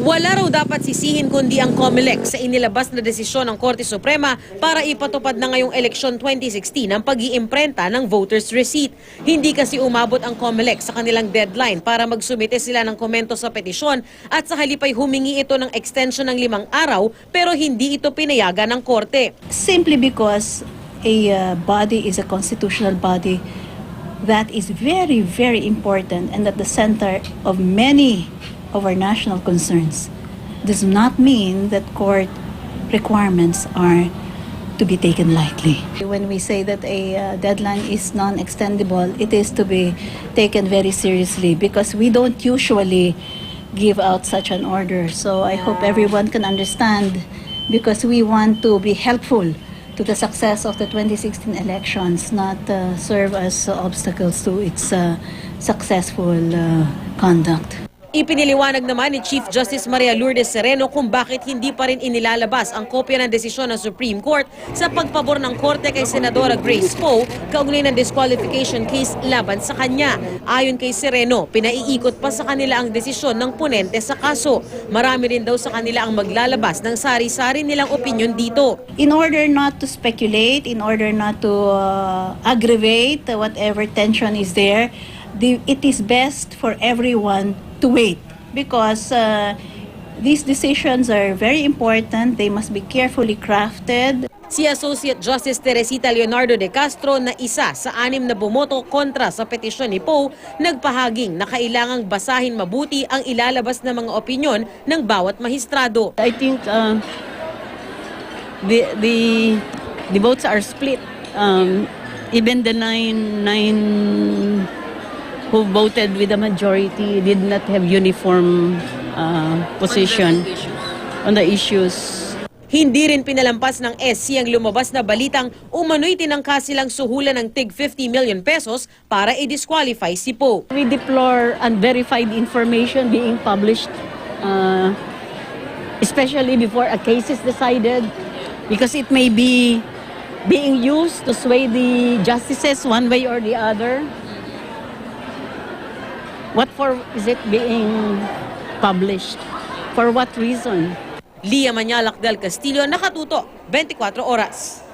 Wala raw dapat sisihin kundi ang COMELEC sa inilabas na desisyon ng Korte Suprema para ipatupad na ngayong eleksyon 2016 ang pag-iimprenta ng voter's receipt. Hindi kasi umabot ang COMELEC sa kanilang deadline para magsumite sila ng komento sa petisyon at sa halipay humingi ito ng extension ng 5 araw pero hindi ito pinayagan ng Korte. Simply because a body is a constitutional body that is very, very important and at the center of many of our national concerns does not mean that court requirements are to be taken lightly. When we say that a deadline is non-extendable, it is to be taken very seriously because we don't usually give out such an order. So I hope everyone can understand because we want to be helpful to the success of the 2016 elections, not serve as obstacles to its successful conduct. Ipiniliwanag naman ni Chief Justice Maria Lourdes Sereno kung bakit hindi pa rin inilalabas ang kopya ng desisyon ng Supreme Court sa pagpabor ng Korte kay Senadora Grace Poe kaugnay ng disqualification case laban sa kanya. Ayon kay Sereno, pinaiikot pa sa kanila ang desisyon ng ponente sa kaso. Marami rin daw sa kanila ang maglalabas ng sari-sari nilang opinyon dito. In order not to speculate, in order not to aggravate whatever tension is there, it is best for everyone to wait because these decisions are very important. They must be carefully crafted. Si Associate Justice Teresita Leonardo de Castro na isa sa 6 na bumoto kontra sa petisyon ni Poe, nagpahaging na kailangang basahin mabuti ang ilalabas na mga opinyon ng bawat mahistrado. I think the votes are split. Even the nine who voted with the majority did not have uniform position on the issues. Hindi rin pinalampas ng SC ang lumabas na balitang umano'y tinangka silang suhulan ng tig 50 million pesos para i-disqualify si Poe. We deplore unverified information being published, especially before a case is decided, because it may be being used to sway the justices one way or the other. What for is it being published? For what reason? Lia Manyalak del Castillo, Nakatuto, 24 Oras.